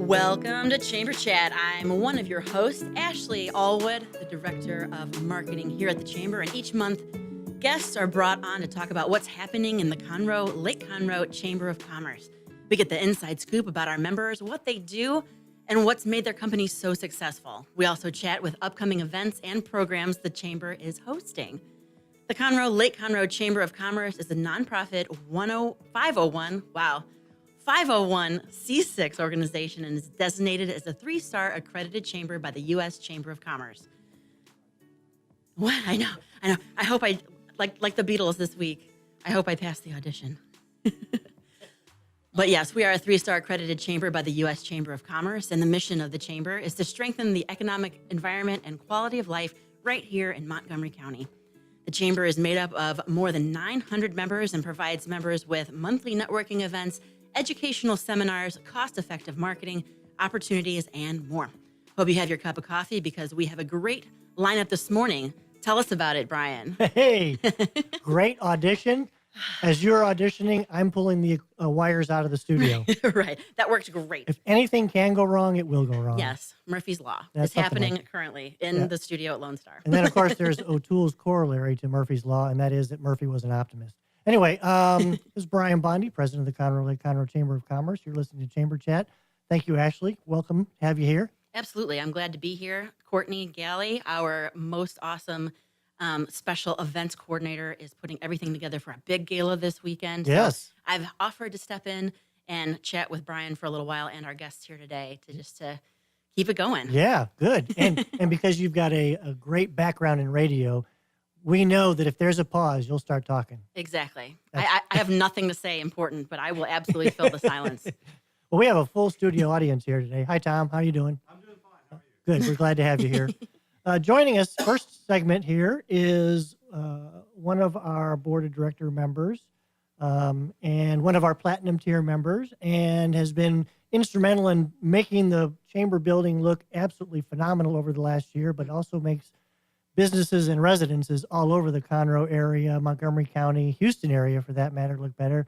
Welcome to Chamber Chat. I'm one of your hosts, Ashley Allwood, the Director of Marketing here at the Chamber. And each month, guests are brought on to talk about what's happening in the Conroe, Lake Conroe Chamber of Commerce. We get the inside scoop about our members, what they do, and what's made their company so successful. We also chat with upcoming events and programs the Chamber is hosting. The Conroe, Lake Conroe Chamber of Commerce is a nonprofit 501c6 organization and is designated as a 3-star accredited chamber by the U.S. Chamber of Commerce. What? I know. I hope I, like the Beatles this week, I hope I passed the audition. But yes, we are a 3-star accredited chamber by the U.S. Chamber of Commerce, and the mission of the chamber is to strengthen the economic environment and quality of life right here in Montgomery County. The chamber is made up of more than 900 members and provides members with monthly networking events, educational seminars, cost-effective marketing, opportunities, and more. Hope you have your cup of coffee because we have a great lineup this morning. Tell us about it, Brian. Hey, great audition. As you're auditioning, I'm pulling the wires out of the studio. Right. That worked great. If anything can go wrong, it will go wrong. Yes. Murphy's Law That's is happening like currently in the studio at Lone Star. And then, of course, there's O'Toole's corollary to Murphy's Law, and that is that Murphy was an optimist. Anyway, this is Brian Bondi, president of the Conroe Lake Conroe Chamber of Commerce. You're listening to Chamber Chat. Thank you, Ashley. Welcome to have you here. Absolutely. I'm glad to be here. Courtney Galley, our most awesome special events coordinator, is putting everything together for a big gala this weekend. Yes. So I've offered to step in and chat with Brian for a little while and our guests here today to keep it going. Yeah, good. And because you've got a great background in radio, we know that if there's a pause, you'll start talking. Exactly. I have nothing to say important, but I will absolutely fill the silence. Well, we have a full studio audience here today. Hi, Tom. How are you doing? I'm doing fine. How are you? Good. We're glad to have you here. Joining us, first segment here, is one of our board of director members and one of our platinum tier members, and has been instrumental in making the chamber building look absolutely phenomenal over the last year, but also makes businesses and residences all over the Conroe area, Montgomery County, Houston area for that matter, look better.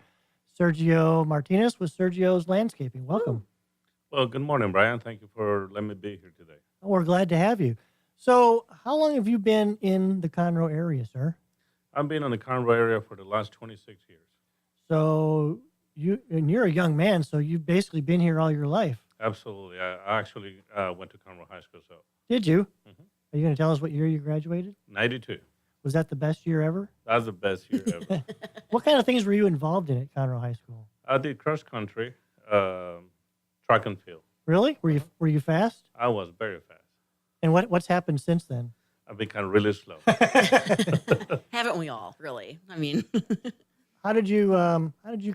Sergio Martinez with Sergio's Landscaping. Welcome. Well, good morning, Brian. Thank you for letting me be here today. We're glad to have you. So how long have you been in the Conroe area, sir? I've been in the Conroe area for the last 26 years. So you're a young man, so you've basically been here all your life. Absolutely. I actually went to Conroe High School. So. Did you? Mhm. Are you going to tell us what year you graduated? 92. Was that the best year ever? That's the best year ever. What kind of things were you involved in at Conroe High School? I did cross country, track and field. Really? Were you fast? I was very fast. And what's happened since then? I've become really slow. Haven't we all, really? I mean, How did you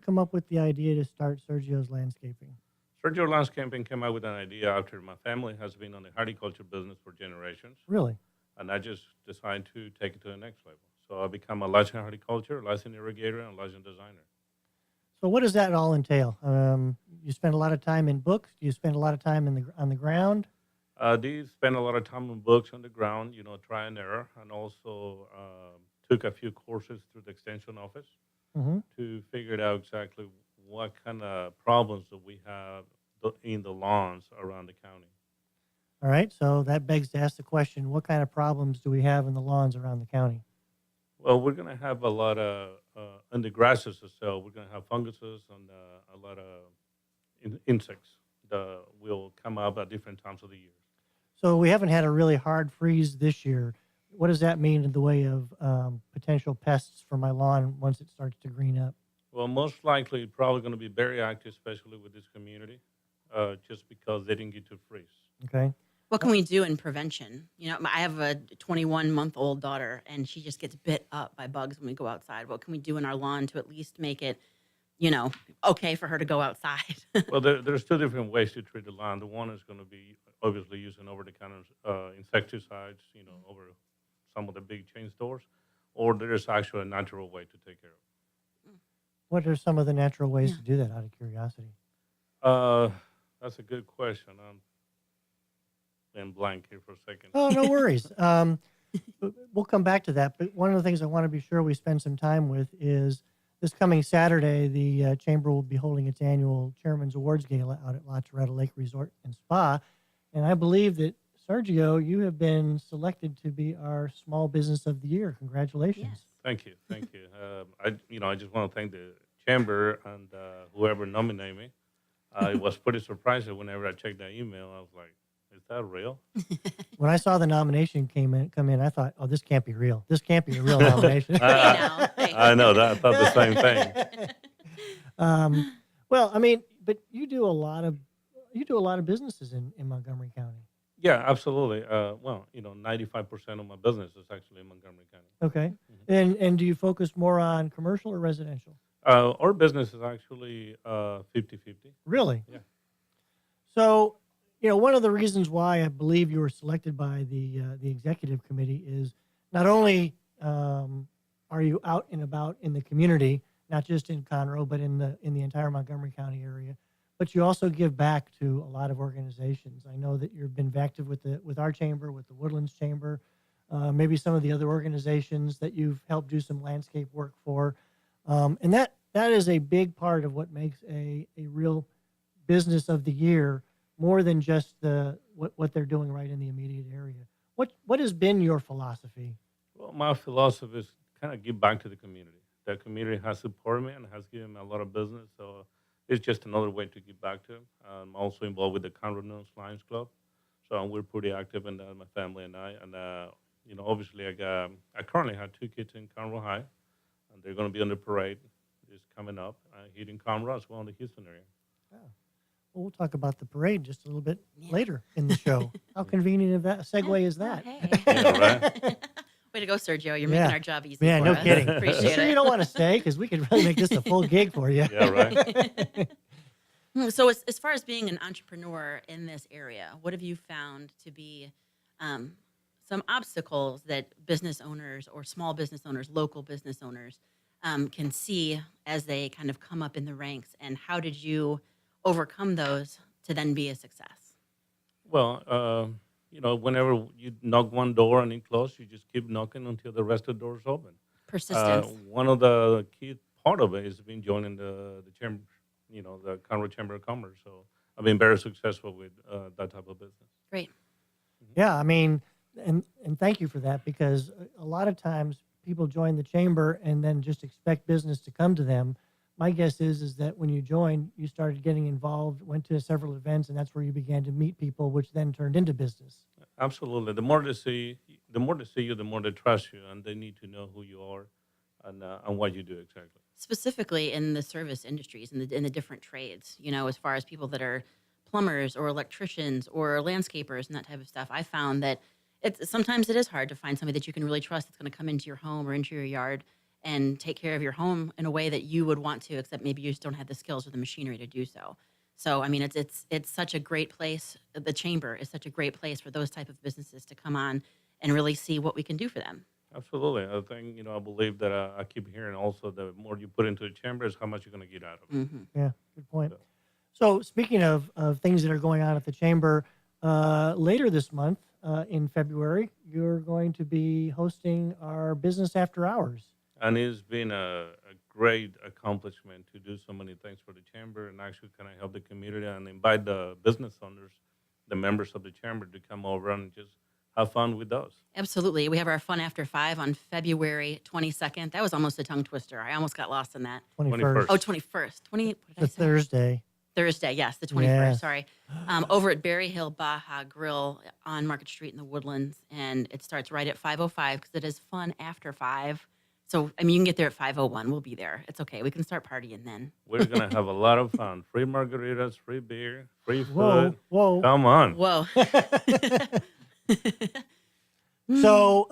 come up with the idea to start Sergio's Landscaping? Sergio Landscaping came out with an idea after my family has been on the horticulture business for generations. Really? And I just decided to take it to the next level. So I become a licensed horticulture, licensed irrigator, and licensed designer. So what does that all entail? You spend a lot of time in books. Do you spend a lot of time on the ground? They spend a lot of time on books on the ground, try and error, and also took a few courses through the extension office to figure out exactly what kind of problems that we have in the lawns around the county. All right, so that begs to ask the question, what kind of problems do we have in the lawns around the county? Well, we're going to have a lot of, in the grasses itself, we're going to have funguses and a lot of insects that will come up at different times of the year. So we haven't had a really hard freeze this year. What does that mean in the way of potential pests for my lawn once it starts to green up? Well, most likely probably going to be very active, especially with this community, just because they didn't get to freeze. Okay. what can we do in prevention? I have a 21-month-old daughter, and she just gets bit up by bugs when we go outside. What can we do in our lawn to at least make it, okay for her to go outside? Well, there's two different ways to treat the lawn. The one is going to be obviously using over-the-counter insecticides, over some of the big chain stores, or there is actually a natural way to take care of it. What are some of the natural ways to do that, out of curiosity? That's a good question. I'm in blank here for a second. Oh, no worries. We'll come back to that. But one of the things I want to be sure we spend some time with is this coming Saturday, the Chamber will be holding its annual Chairman's Awards Gala out at La Torreta Lake Resort and Spa. And I believe that, Sergio, you have been selected to be our Small Business of the Year. Congratulations. Yes. Thank you, thank you. I just want to thank the chamber and whoever nominated me. I was pretty surprised that whenever I checked that email, I was like, "Is that real?" When I saw the nomination come in, I thought, "Oh, this can't be real. This can't be a real nomination." I know that. I thought the same thing. Well, I mean, but you do a lot of businesses in Montgomery County. Yeah, absolutely. 95% of my business is actually in Montgomery County. Okay, Mhm. and do you focus more on commercial or residential? Our business is actually 50-50. Really? Yeah. So, one of the reasons why I believe you were selected by the executive committee is not only are you out and about in the community, not just in Conroe, but in the entire Montgomery County area, but you also give back to a lot of organizations. I know that you've been active with our chamber, with the Woodlands Chamber, maybe some of the other organizations that you've helped do some landscape work for, and that is a big part of what makes a real business of the year, more than just what they're doing right in the immediate area. What has been your philosophy? Well, my philosophy is kind of give back to the community. The community has supported me and has given me a lot of business, so it's just another way to give back to them. I'm also involved with the Conroe Lions Club, so we're pretty active in that, my family and I. And obviously, I currently have two kids in Conroe High, and they're going to be on the parade. It's coming up here in Conroe as well in the Houston area. Oh. Well, we'll talk about the parade just a little bit Yeah. later in the show. How convenient of that a segue is Oh, that? hey. Yeah, right. Way to go, Sergio. You're Yeah. making our job easy Man, for no us. kidding. You Appreciate sure it. you don't want to stay? Because we could really make this a full gig for you. Yeah, right. So, as far as being an entrepreneur in this area, what have you found to be some obstacles that business owners or small business owners, local business owners, can see as they kind of come up in the ranks? And how did you overcome those to then be a success? Well, whenever you knock one door and it closes, you just keep knocking until the rest of the doors open. Persistence. One of the key part of it is been joining the chamber, the Conroe Chamber of Commerce. So I've been very successful with that type of business. Great. Yeah, I mean, and thank you for that, because a lot of times people join the chamber and then just expect business to come to them. My guess is that when you joined, you started getting involved, went to several events, and that's where you began to meet people, which then turned into business. Absolutely. The more they see you, the more they trust you, and they need to know who you are and what you do exactly. Specifically in the service industries and in the different trades, as far as people that are plumbers or electricians or landscapers and that type of stuff, I found that sometimes it is hard to find somebody that you can really trust that's going to come into your home or into your yard and take care of your home in a way that you would want to, except maybe you just don't have the skills or the machinery to do so. So, I mean, it's such a great place. The chamber is such a great place for those type of businesses to come on and really see what we can do for them. Absolutely. I think, I believe that I keep hearing also the more you put into the chamber is how much you're going to get out of it. Hmm. Yeah, good point. So, So speaking of things that are going on at the chamber, later this month, in February, you're going to be hosting our Business After Hours. and it's been a great accomplishment to do so many things for the chamber and actually kind of help the community and invite the business owners, the members of the chamber to come over and just have fun with us. Absolutely. We have our Fun After 5 on February 22nd. That was almost a tongue twister. I almost got lost in that. 21st. Oh, 21st. What did I The say? Thursday. Thursday, yes, the 21st, Yes. sorry. Over at Berry Hill Baja Grill on Market Street in the Woodlands. And it starts right at 5:05 because it is Fun After 5. So, I mean, you can get there at 5:01. We'll be there. It's okay. We can start partying then. We're going to have a lot of fun. Free margaritas, free beer, free Whoa, food. whoa. Come on. Whoa. So,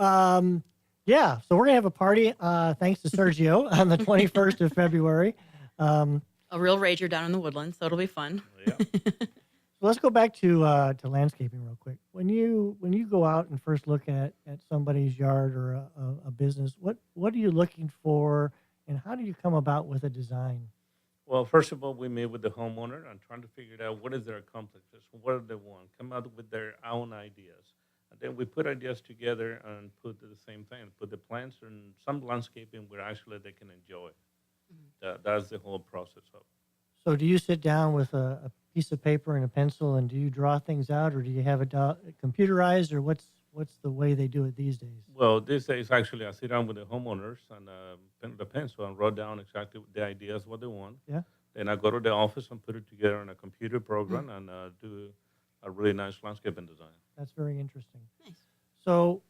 yeah, so we're going to have a party, thanks to Sergio, on the 21st of February. A real rager down in the Woodlands, so it'll be fun. Yeah. So let's go back to landscaping real quick. When you go out and first look at somebody's yard or a business, what are you looking for, and how do you come about with a design? Well, first of all, we meet with the homeowner and trying to figure out what is their accomplishments, what do they want, come out with their own ideas. And then we put ideas together and put the same thing, put the plants and some landscaping where actually they can enjoy. That's the whole process of it. So do you sit down with a piece of paper and a pencil and do you draw things out, or do you have it computerized, or what's the way they do it these days? Well, these days, actually, I sit down with the homeowners and pen the pencil and wrote down exactly the ideas, what they want. Yeah. Then I go to the office and put it together in a computer program and do a really nice landscaping design. That's very interesting. Nice. So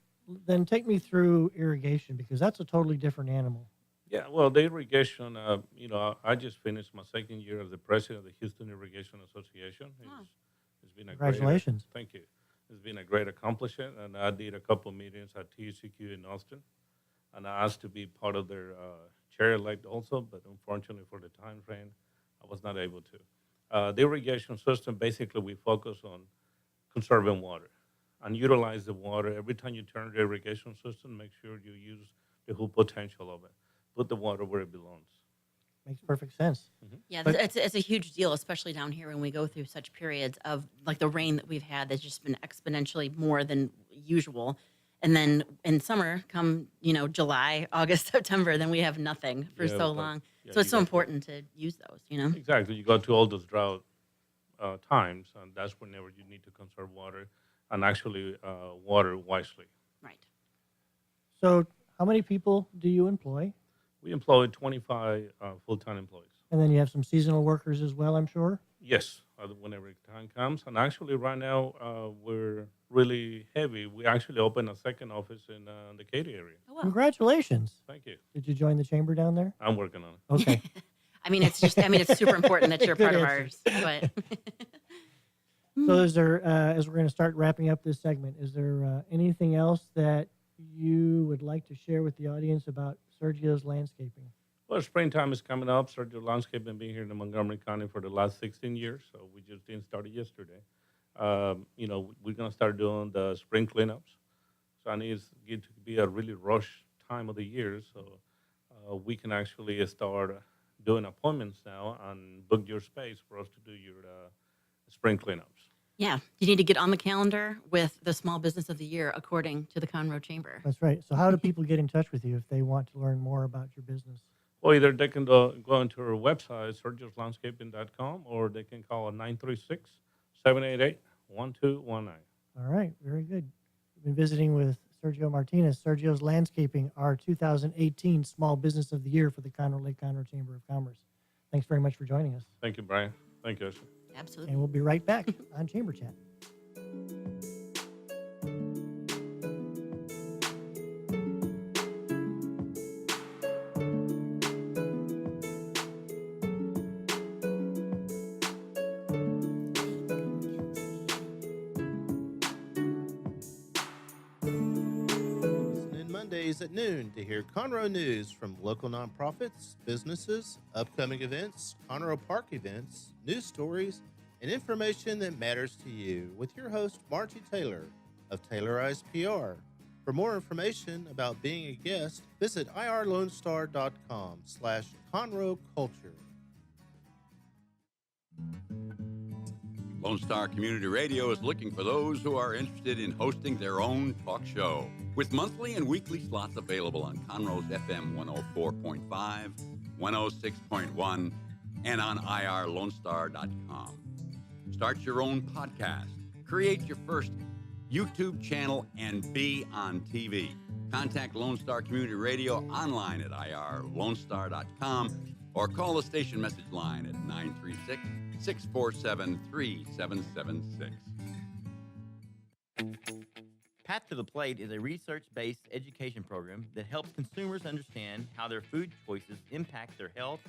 then take me through irrigation, because that's a totally different animal. Yeah, well, the irrigation, I just finished my second year as the president of the Houston Irrigation Association. Wow. It's been a Congratulations. thank you. It's been a great accomplishment, and I did a couple meetings at TCQ in Austin, and I asked to be part of their chair elect also, but unfortunately for the time frame, I was not able to. The irrigation system, basically, we focus on conserving water and utilize the water. Every time you turn the irrigation system, make sure you use the whole potential of it. Put the water where it belongs. Makes perfect sense. Yeah, But- it's a huge deal, especially down here when we go through such periods of like the rain that we've had that's just been exponentially more than usual. And then in summer, come July, August, September, then we have nothing for Yeah, so but- long. yeah, So it's you so got- important to use those. Exactly. You go to all those drought times, and that's whenever you need to conserve water and actually water wisely. Right. So how many people do you employ? We employ 25 full-time employees. And then you have some seasonal workers as well, I'm sure. Yes, whenever the time comes. And actually, right now, we're really heavy. We actually opened a second office in the Katy area. Oh, wow. Congratulations. Thank you. Did you join the chamber down there? I'm working on it. Okay. it's super important that you're Good part of answer. ours. But So is there, as we're going to start wrapping up this segment, is there anything else that you would like to share with the audience about Sergio's Landscaping? Well, springtime is coming up. Sergio Landscaping been here in Montgomery County for the last 16 years, so we just didn't start it yesterday. We're going to start doing the spring cleanups. So I need it to be a really rush time of the year, so we can actually start doing appointments now and book your space for us to do your spring cleanups. yeah, you need to get on the calendar with the Small Business of the Year according to the Conroe Chamber. That's right. So how do people get in touch with you if they want to learn more about your business? Well, either they can go into our website, sergioslandscaping.com, or they can call 936-788-1219. All right. Very good. We've been visiting with Sergio Martinez, Sergio's Landscaping, our 2018 Small Business of the Year for the Conroe Lake Conroe Chamber of Commerce. Thanks very much for joining us. Thank you, Brian. Thank you, Ashley. Absolutely. And we'll be right back on Chamber Chat. Listen in Mondays at noon to hear Conroe news from local nonprofits, businesses, upcoming events, Conroe Park events, news stories, and information that matters to you with your host, Margie Taylor of Taylorized PR. For more information about being a guest, visit irlonestar.com/Conroe Culture. Lone Star Community Radio is looking for those who are interested in hosting their own talk show. With monthly and weekly slots available on Conroe's FM 104.5, 106.1, and on irlonestar.com. Start your own podcast, create your first YouTube channel, and be on TV. Contact Lone Star Community Radio online at irlonestar.com or call the station message line at 936-647-3776. Path to the Plate is a research-based education program that helps consumers understand how their food choices impact their health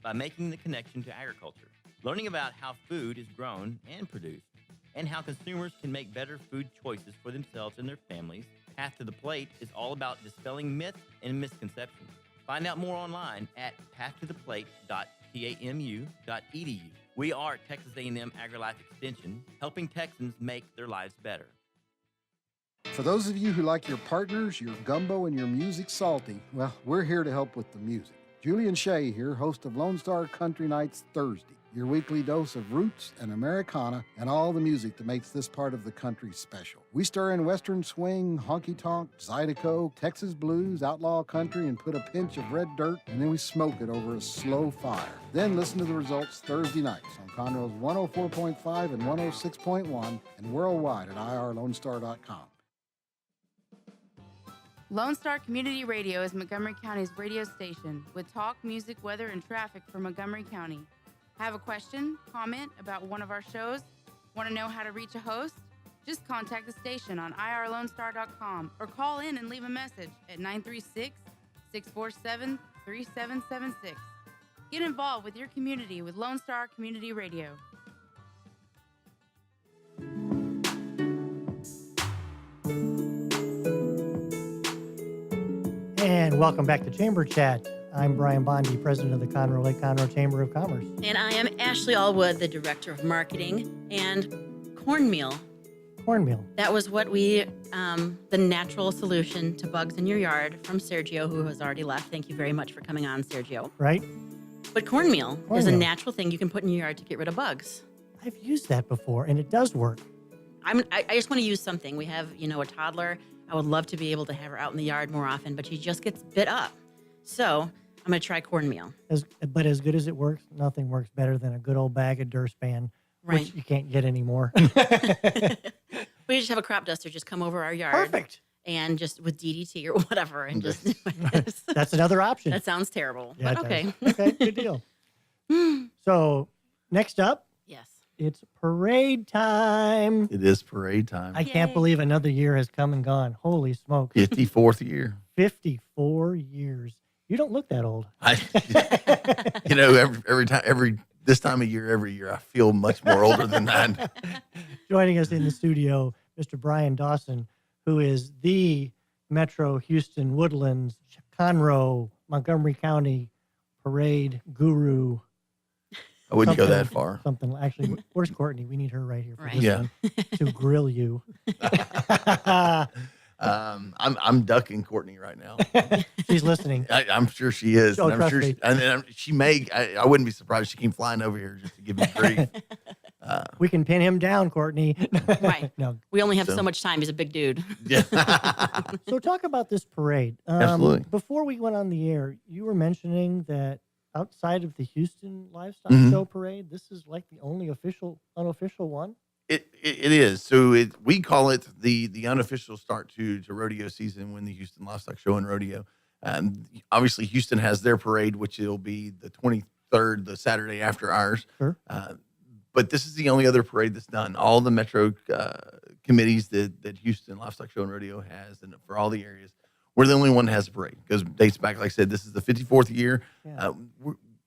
by making the connection to agriculture. Learning about how food is grown and produced, and how consumers can make better food choices for themselves and their families, Path to the Plate is all about dispelling myths and misconceptions. Find out more online at pathtotheplate.tamu.edu. We are Texas A&M AgriLife Extension, helping Texans make their lives better. For those of you who like your partners, your gumbo, and your music salty, well, we're here to help with the music. Julian Shea here, host of Lone Star Country Nights Thursday. your weekly dose of roots and Americana and all the music that makes this part of the country special. We stir in Western swing, honky-tonk, Zydeco, Texas blues, outlaw country, and put a pinch of red dirt, and then we smoke it over a slow fire. Then listen to the results Thursday nights on Conroe's 104.5 and 106.1 and worldwide at irlonestar.com. Lone Star Community Radio is Montgomery County's radio station with talk, music, weather, and traffic for Montgomery County. Have a question, comment about one of our shows? Want to know how to reach a host? Just contact the station on irlonestar.com or call in and leave a message at 936-647-3776. Get involved with your community with Lone Star Community Radio. And welcome back to Chamber Chat. I'm Brian Bondi, president of the Conroe Lake Conroe Chamber of Commerce. And I am Ashley Allwood, the director of marketing and cornmeal. Cornmeal. That was what we, the natural solution to bugs in your yard from Sergio, who has already left. Thank you very much for coming on, Sergio. Right? But cornmeal is a Cornmeal. natural thing you can put in your yard to get rid of bugs. I've used that before, and it does work. I just want to use something. We have, a toddler. I would love to be able to have her out in the yard more often, but she just gets bit up. So I'm going to try cornmeal. But as good as it works, nothing works better than a good old bag of Durspan, Right. which you can't get anymore. We just have a crop duster just come over our yard. Perfect. And just with DDT or whatever. And just, That's another option. that sounds terrible. Yeah, but it okay. does. Okay, good deal. So next up, Yes. it's parade time. It is parade time. I can't Yay. believe another year has come and gone. Holy smokes. 54th year. 54 years. You don't look that old. This time of year, every year, I feel much more older than that. Joining us in the studio, Mr. Brian Dawson, who is the Metro Houston Woodlands, Conroe, Montgomery County parade guru. I wouldn't go Something- that far. Something actually, where's Courtney? We need her right here for Right. this Yeah. one to grill you. I'm ducking Courtney right now. She's listening. I'm sure she is. Oh, and I'm trust sure me. she may. I wouldn't be surprised if she came flying over here just to give me grief. We can pin him down, Courtney. Right. No. We only have so, So- much time. He's a big dude. Yeah. So talk about this parade. Absolutely. Before we went on the air, you were mentioning that outside of the Houston Livestock Mhm. Show parade, this is like the only unofficial one. It is. So we call it the unofficial start to rodeo season when the Houston Livestock Show and Rodeo. Obviously, Houston has their parade, which will be the 23rd, the Saturday after ours. Sure. But this is the only other parade that's done. All the metro committees that Houston Livestock Show and Rodeo has, and for all the areas, we're the only one that has a parade because dates back, like I said, this is the 54th year. Yeah.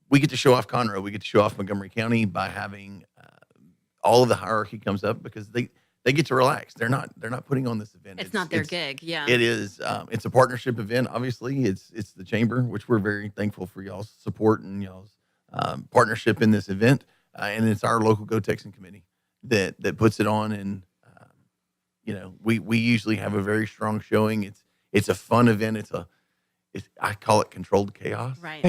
We get to show off Conroe. We get to show off Montgomery County by having all of the hierarchy comes up because they get to relax. They're not putting on this event. It's not their gig. Yeah. It is. It's a partnership event. Obviously, it's the chamber, which we're very thankful for y'all's support and y'all's partnership in this event. And it's our local Go Texan committee that puts it on. And we usually have a very strong showing. It's a fun event. I call it controlled chaos. Right.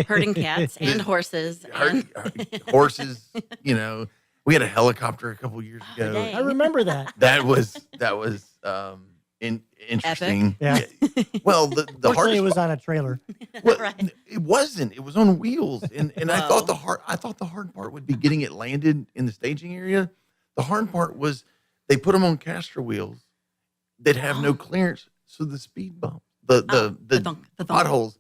Herding cats and horses. And Horses. We had a helicopter a couple years ago. dang. I remember that. That was interesting. Yeah. Well, the Fortunately, hardest it was on a trailer. well, Right. it wasn't. It was on wheels, and I Wow. thought the hard part would be getting it landed in the staging area. The hard part was they put them on caster wheels that have no clearance, so the speed bump, the thunk, the thunk. potholes.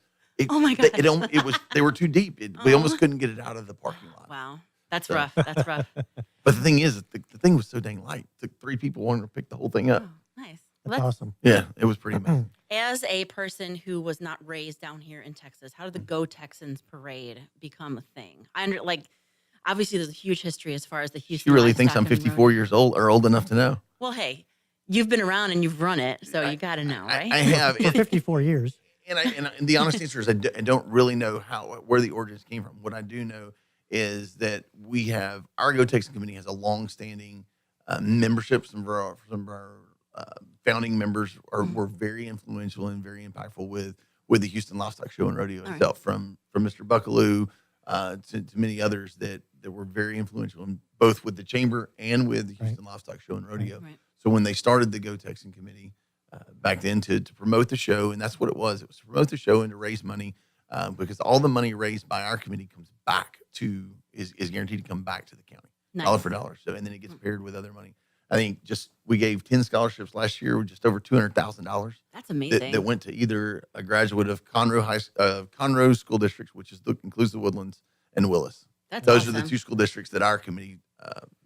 Oh my It was they were too deep. We almost couldn't get it out of the parking lot. Wow. That's So- rough. That's rough. But the thing is, the thing was so dang light. It took 3 people wanting to pick the whole thing up. Oh, nice. That's Well, awesome. Yeah, it was pretty amazing. as a person who was not raised down here in Texas, how did the Go Texans parade become a thing? Obviously there's a huge history as far as the Houston. She really thinks Livestock I'm and 54 years old or old enough to know. Well, hey, you've been around and you've run it, so you got to know, right? I have. For 54 years. And the honest answer is I don't really know where the origins came from. What I do know is that we have our Go Texan committee has a long-standing membership. Some of our founding members were very influential and very impactful with the Houston Livestock Show and Rodeo All right. itself. From Mr. Buckaloo to many others that were very influential, in both with the chamber and with the Houston Livestock Show and Rodeo. Right. So when they started the Go Texan Committee back then to promote the show, and that's what it was to promote the show and to raise money, because all the money raised by our committee comes back is guaranteed to come back to the county, Nice. dollar for dollar. So, and then it gets paired with other money. I think we gave 10 scholarships last year with just over $200,000 That's amazing. that went to either a graduate of Conroe School Districts, which includes the Woodlands, and Willis. That's Those awesome. are the two school districts that our committee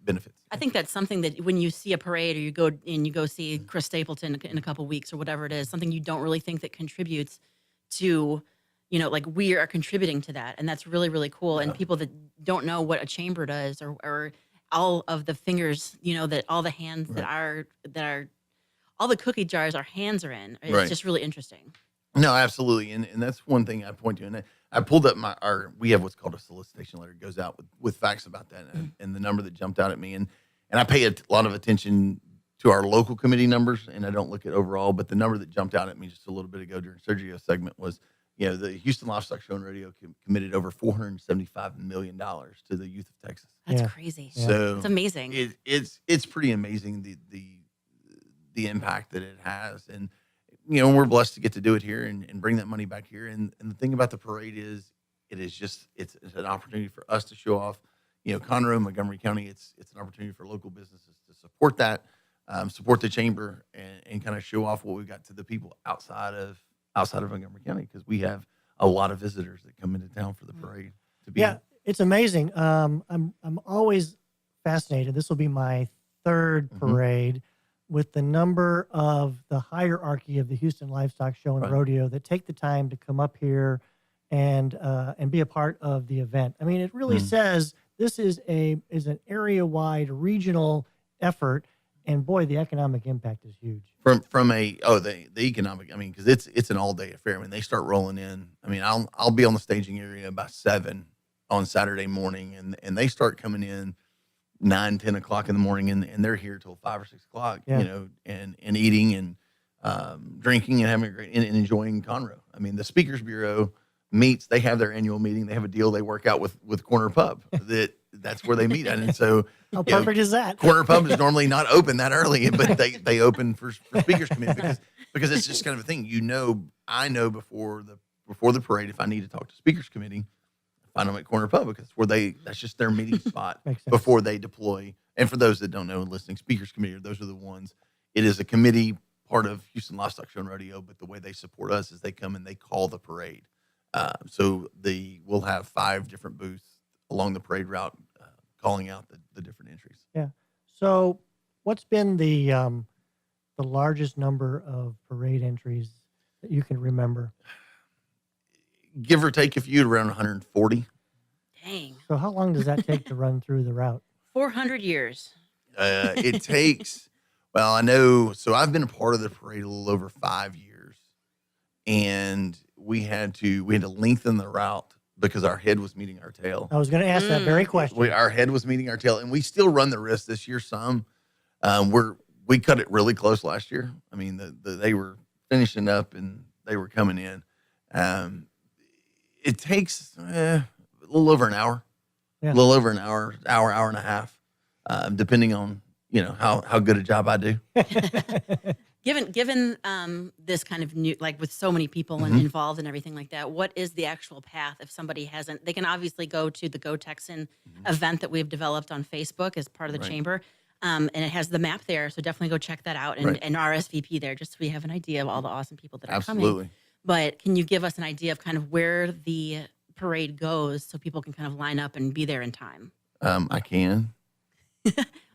benefits. I think that's something that when you see a parade or you go see Chris Stapleton in a couple weeks or whatever it is, something you don't really think that contributes to, like we are contributing to that. And that's really, really cool. And people that don't know what a chamber does or all of the fingers, that all the hands that are all the cookie jars our hands are in. It's just really interesting. No, absolutely. And that's one thing I point to. And I pulled up we have what's called a solicitation letter. It goes out with facts about that and the number that jumped out at me. And I pay a lot of attention to our local committee numbers, and I don't look at overall, but the number that jumped out at me just a little bit ago during Sergio's segment was, the Houston Livestock Show and Rodeo committed over $475 million to the youth of Texas. That's crazy. So it's amazing. It's pretty amazing the impact that it has. And, we're blessed to get to do it here and bring that money back here. And the thing about the parade is it's an opportunity for us to show off, Conroe, Montgomery County. It's an opportunity for local businesses to support that, support the chamber and kind of show off what we've got to the people outside of Montgomery County, because we have a lot of visitors that come into town for the parade. It's amazing. I'm always fascinated. This will be my third parade with the number of the hierarchy of the Houston Livestock Show and Rodeo that take the time to come up here and be a part of the event. I mean, it really says this is an area-wide regional effort, and boy, the economic impact is huge. From the economic, because it's an all-day affair. I mean, they start rolling in. I mean, I'll be on the staging area by 7 on Saturday morning, and they start coming in 9, 10 o'clock in the morning, and they're here till 5 or 6 o'clock, and eating and drinking and having a great and enjoying Conroe. I mean, the Speakers Bureau meets. They have their annual meeting. They have a deal they work out with Corner Pub that's where they meet at. And so, how perfect is that? Corner Pub is normally not open that early, but they open for Speakers Committee because it's just kind of a thing. I know before the parade, if I need to talk to Speakers Committee, find them at Corner Pub because that's just their meeting spot before they deploy. And for those that don't know and listening, Speakers Committee, those are the ones. It is a committee part of Houston Livestock Show and Rodeo, but the way they support us is they come and they call the parade. So we'll have 5 different booths along the parade route, calling out the different entries. Yeah. So, what's been the largest number of parade entries that you can remember? Give or take a few, around 140. Dang. So, how long does that take to run through the route? 400 years. It takes. Well, I know. So I've been a part of the parade a little over 5 years, and we had to lengthen the route because our head was meeting our tail. I was going to ask that very question. Our head was meeting our tail, and we still run the risk this year. Some we cut it really close last year. I mean, they were finishing up and they were coming in. It takes a little over an hour, a little over an hour and a half, depending on how good a job I do. Given this kind of new, like with so many people and involved and everything like that, what is the actual path if somebody hasn't? They can obviously go to the Go Texan event that we've developed on Facebook as part of the chamber, and it has the map there. So definitely go check that out and RSVP there, just so we have an idea of all the awesome people that are coming. But can you give us an idea of kind of where the parade goes so people can kind of line up and be there in time? I can.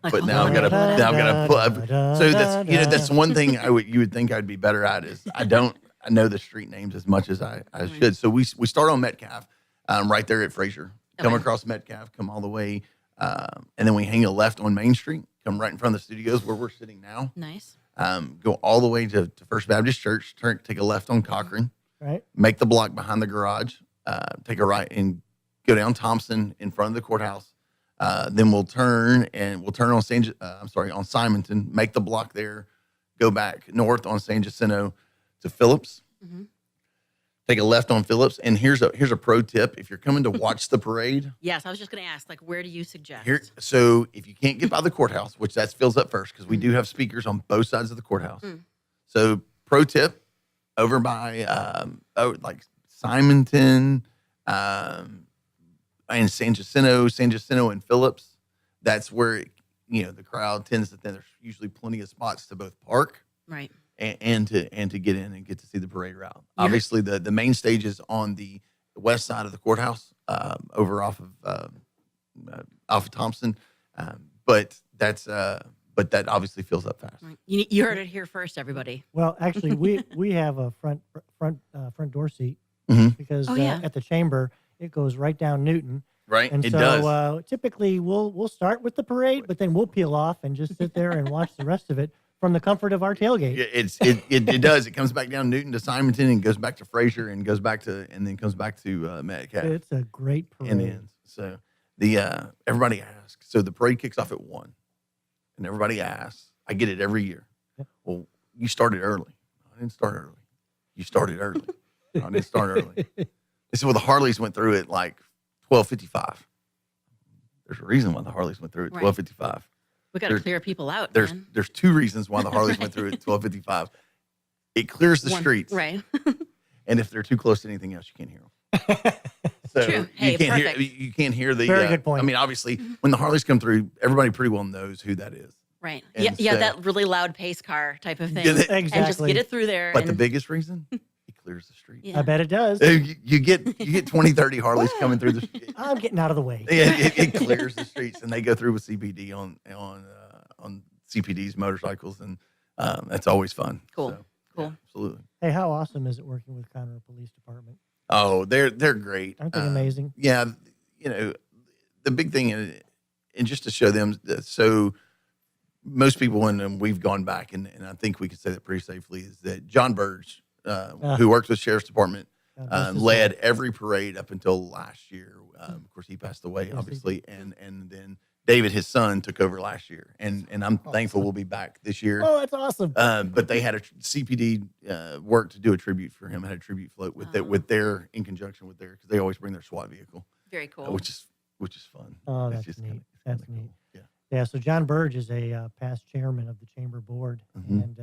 But now I've got to pull up. So that's one thing you would think I'd be better at is I know the street names as much as I should. So we start on Metcalf, right there at Fraser. Come across Metcalf, come all the way, and then we hang a left on Main Street. Come right in front of the studios where we're sitting now. Nice. Go all the way to First Baptist Church. Take a left on Cochran. Right. Make the block behind the garage. Take a right and go down Thompson in front of the courthouse. Then we'll turn on Simonton, make the block there, go back north on San Jacinto to Phillips, take a left on Phillips. And here's a pro tip: if you're coming to watch the parade, Yes, I was just going to ask, like, where do you suggest? so if you can't get by the courthouse, which that fills up first because we do have speakers on both sides of the courthouse. So pro tip, over by like Simonton, and San Jacinto and Phillips. That's where the crowd tends to. There's usually plenty of spots to both park, Right. and to get in and get to see the parade route. Obviously, the main stage is on the west side of the courthouse, over off of Thompson, but that obviously fills up fast. Right. You heard it here first, everybody. Well, actually, we have a front door seat because at the chamber it goes right down Newton. Right, And it so does. Typically we'll start with the parade, but then we'll peel off and just sit there and watch the rest of it from the comfort of our tailgate. It does. It comes back down Newton to Simonton and goes back to Fraser and then comes back to Metcalf. It's a great parade. And ends. So everybody asks. So the parade kicks off at 1, and everybody asks. I get it every year. Yep. Well, you started early. I didn't start early. You started early. I didn't start early. They said, well, the Harleys went through it like 12:55. There's a reason why the Harleys went through it 12:55. We got to clear people out. There's 2 reasons why the Harleys went through it 12:55. It clears the streets, right? And if they're too close to anything else, you can't hear them. So True. Hey, you can't perfect. hear. You can't hear the. Very good point. I mean, obviously, when the Harleys come through, everybody pretty well knows who that is. Right. And Yeah, so- that really loud pace car type of thing. Yeah, And just exactly. get it through there. But and, the biggest reason, it clears the street. yeah. I bet it does. You get 20, 30 Harleys coming through the. I'm getting out of the way. It clears the streets, and they go through with CPD on CPD's motorcycles, and that's always fun. Cool. So, Cool. yeah, absolutely. Hey, how awesome is it working with Conroe Police Department? Oh, they're great. Aren't they amazing? Yeah, the big thing, and just to show them, so most people, and we've gone back, and I think we can say that pretty safely, is that John Burge, who works with Sheriff's Department, led every parade up until last year. Of course, he passed away, he obviously, and then David, his son, took over last year, and I'm thankful we'll be back this year. Oh, that's awesome. But they had a CPD work to do a tribute for him, had a tribute float with their in conjunction with their, because they always bring their SWAT vehicle, Very cool. which is fun. Oh, It's that's just neat. kinda- it's That's kinda neat. cool. Yeah. Yeah, so John Burge is a past chairman of the chamber board, and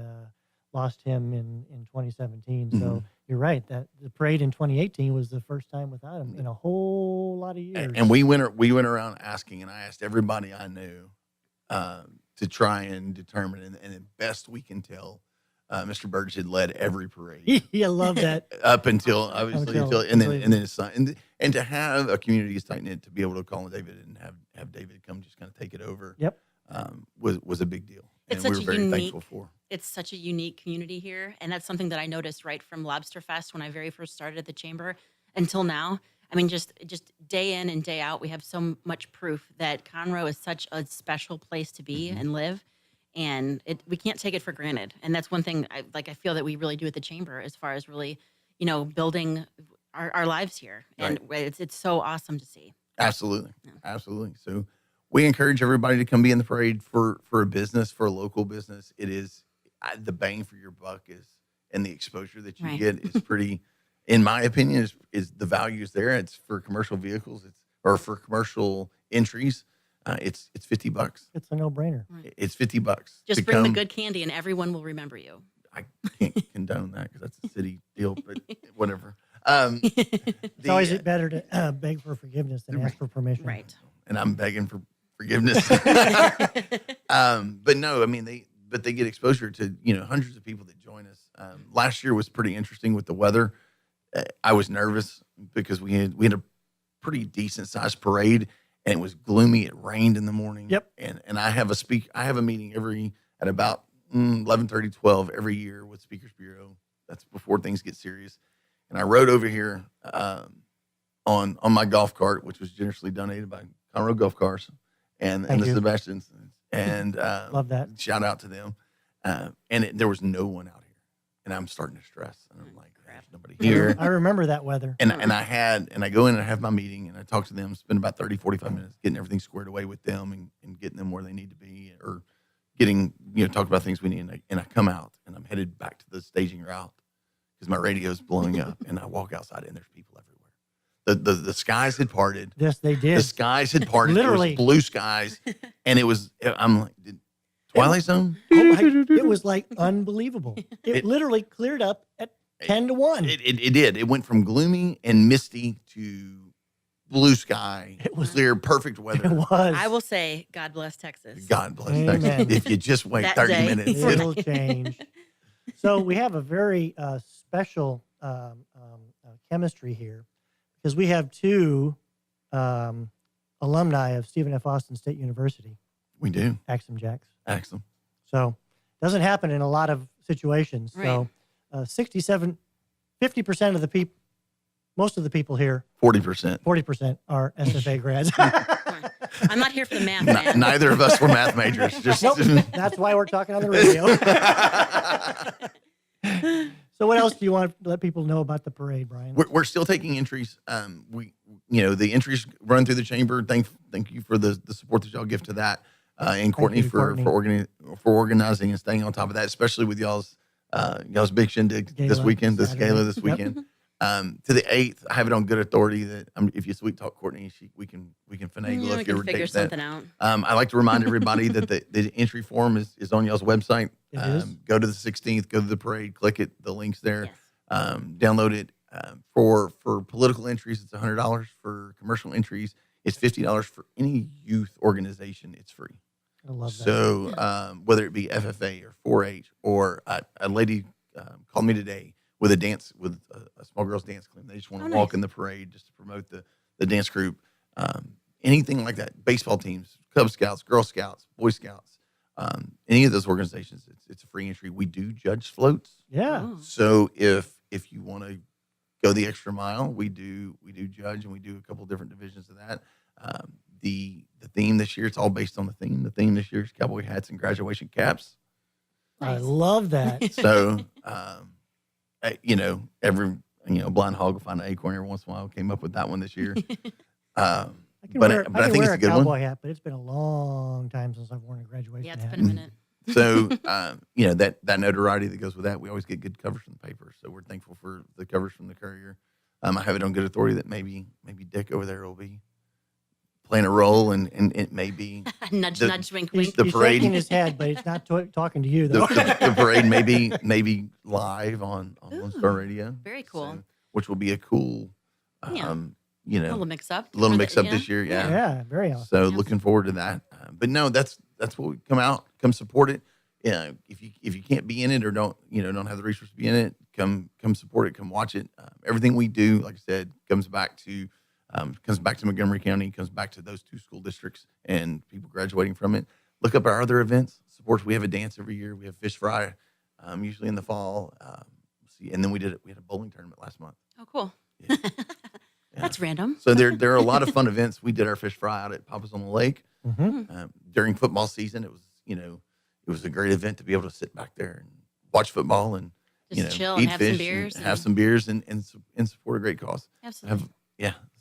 lost him in 2017. So you're right, that the parade in 2018 was the first time without him in a whole lot of years. And we went around asking, and I asked everybody I knew to try and determine, and the best we can tell, Mr. Burge had led every parade I love that. up until obviously Until- and then his son, and to have a community as tight knit to be able to call on David and have David come just kind of take it over. Yep. Was a big deal, It's and we such were a very unique- thankful for. It's such a unique community here. And that's something that I noticed right from Lobster Fest when I very first started at the chamber until now. I mean, just day in and day out, we have so much proof that Conroe is such a special place to be and live. And we can't take it for granted. And that's one thing I feel that we really do at the chamber as far as really, building our lives here. And it's so awesome to see. Absolutely. Absolutely. So we encourage everybody to come be in the parade for a business, for a local business. It is the bang for your buck and the exposure that you get is pretty, in my opinion, is the value is there. It's for commercial vehicles. Or for commercial entries. It's $50. It's a no-brainer. It's $50. Just to bring the come. good candy and everyone will remember you. I can't condone that because that's a city deal, but whatever. It's always better to beg for forgiveness than ask for permission. Right. And I'm begging for forgiveness. But no, I mean, they get exposure to, hundreds of people that join us. Last year was pretty interesting with the weather. I was nervous because we had a pretty decent sized parade and it was gloomy. It rained in the morning. Yep. And I have a meeting at about 11:30, 12 every year with Speakers Bureau. That's before things get serious. And I rode over here on my golf cart, which was generously donated by Conroe Golf Cars and Thank the you. Sebastians. And Love that. Shout out to them. There was no one out here. And I'm starting to stress. And I'm like, there's nobody here. I remember that weather. And I go in and I have my meeting and I talk to them, spend about 30, 45 minutes getting everything squared away with them and getting them where they need to be or getting, talk about things we need. And I come out and I'm headed back to the staging route because my radio's blowing up, and I walk outside and there's people everywhere. The skies had parted. Yes, they did. The skies had parted. Literally. It was blue skies, and I'm like, Twilight Zone? It was like unbelievable. It literally cleared up at 10 to 1. It did. It went from gloomy and misty to blue sky. It was clear, perfect weather. It was. I will say, God bless Texas. God bless Amen. Texas. If you just wait That 30 day. minutes. It'll change. So we have a very special chemistry here because we have two alumni of Stephen F. Austin State University, We do. Axum Jacks. Excellent. So doesn't happen in a lot of situations. So 50% of the people, most of the people here, 40%. 40% are SFA grads. I'm not here for the math, man. Neither of us were math majors. Just Nope. That's why we're talking on the radio. So what else do you want to let people know about the parade, Brian? We're still taking entries. The entries run through the chamber. Thank you for the support that y'all give to that, and Courtney you, Courtney. for organizing and staying on top of that, especially with y'all's big shindig this Gala weekend, this Saturday. gala this Yep. weekend. To the 8th, I have it on good authority that if you sweet talk Courtney, we can finagle Yeah, we if you can figure dictate that. something out. I like to remind everybody that the entry form is on y'all's website. It is. Go to the 16th, go to the parade, click it. The link's there. Yes. Download it. For political entries, it's $100. For commercial entries, it's $50. For any youth organization, it's free. I love that. So whether it be FFA or 4-H or a lady called me today with a small girls dance club. They just want to Oh, walk nice. in the parade just to promote the dance group. Anything like that. Baseball teams, Cub Scouts, Girl Scouts, Boy Scouts, any of those organizations, it's a free entry. We do judge floats. Yeah. Oh. So if you want to go the extra mile, we do judge, and we do a couple different divisions of that. The theme this year, it's all based on the theme. The theme this year is cowboy hats and graduation caps. I Nice. love that. So, every blind hog will find an acorn every once in a while. Came up with that one this year. I can But wear, I think wear it's a good one. cowboy hat, but it's been a long time since I've worn a graduation Yeah, it's hat. been a minute. So, that notoriety that goes with that, we always get good covers from the paper. So we're thankful for the covers from the Courier. I have it on good authority that maybe Dick over there will be playing a role, and it may be Nudge, The- nudge, wink, He's, wink. The he's parade- shaking his head, but he's not talking to you, the, though. the parade maybe live on Lone Star Radio. Very cool. So, which will be a cool, Yeah. A little mix up. little mix up this year. Yeah. Yeah, very awesome. So Yeah. looking forward to that. But no, that's what we come support it. Yeah, if you can't be in it or don't have the resources to be in it, come support it, come watch it. Everything we do, like I said, comes back to Montgomery County, comes back to those two school districts and people graduating from it. Look up our other events. Support. We have a dance every year. We have fish fry, usually in the fall. And then we had a bowling tournament last month. Oh, cool. Yeah. That's random. So there are a lot of fun events. We did our fish fry out at Papa's on the Lake Mhm. during football season. It was a great event to be able to sit back there and watch football and Just chill and eat have fish some beers. and have some beers and support a great cause. Absolutely.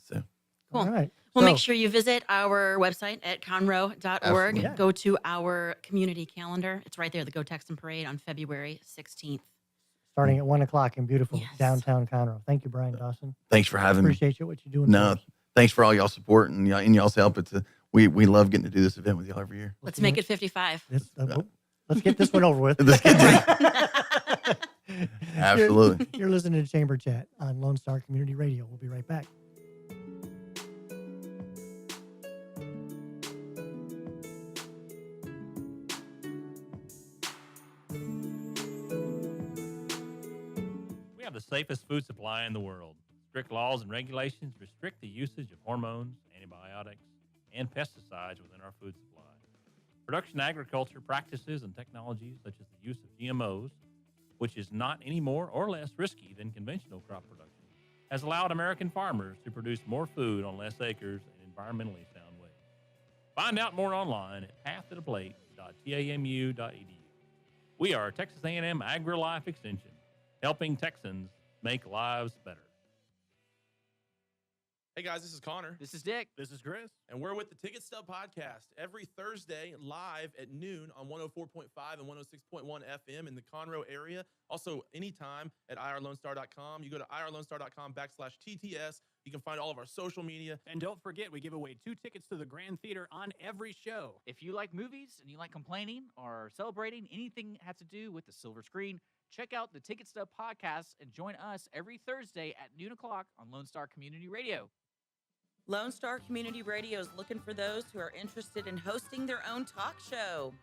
So Cool. All right. Well, So, make sure you visit our website at conroe.org. Absolutely. Yeah. Go to our community calendar. It's right there, the Go Texan Parade on February 16th. starting at 1 o'clock in beautiful Yes. downtown Conroe. Thank you, Brian Dawson. thanks for having me. Appreciate you, what you're doing. No, for us. thanks for all y'all support and y'all's help. We love getting to do this event with y'all every year. Let's make it 55. Let's get this one over with. Let's get Absolutely. You're listening to Chamber Chat on Lone Star Community Radio. We'll be right back. We have the safest food supply in the world. Strict laws and regulations restrict the usage of hormones, antibiotics, and pesticides within our food supply. Production agriculture practices and technologies such as the use of GMOs, which is not any more or less risky than conventional crop production, has allowed American farmers to produce more food on less acres in environmentally sound ways. Find out more online at pathtotheplate.tamu.edu. We are Texas A&M AgriLife Extension, helping Texans make lives better. Hey guys, this is Connor. This is Dick. This is Chris. And we're with the Ticket Stub Podcast every Thursday live at noon on 104.5 and 106.1 FM in the Conroe area. Also, anytime at irlonestar.com. You go to irlonestar.com/TTS. You can find all of our social media. And don't forget, we give away 2 tickets to the Grand Theater on every show. If you like movies and you like complaining or celebrating anything that has to do with the silver screen, check out the Ticket Stub Podcast and join us every Thursday at noon o'clock on Lone Star Community Radio. Lone Star Community Radio is looking for those who are interested in hosting their own talk show.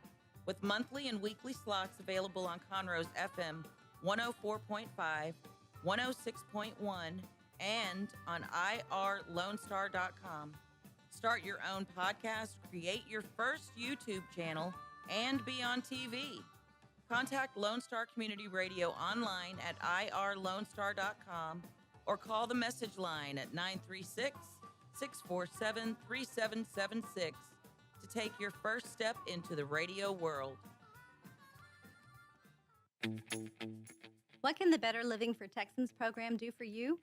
With monthly and weekly slots available on Conroe's FM 104.5, 106.1, and on irlonestar.com. Start your own podcast, create your first YouTube channel, and be on TV. Contact Lone Star Community Radio online at irlonestar.com or call the message line at 936-647-3776 to take your first step into the radio world. What can the Better Living for Texans program do for you?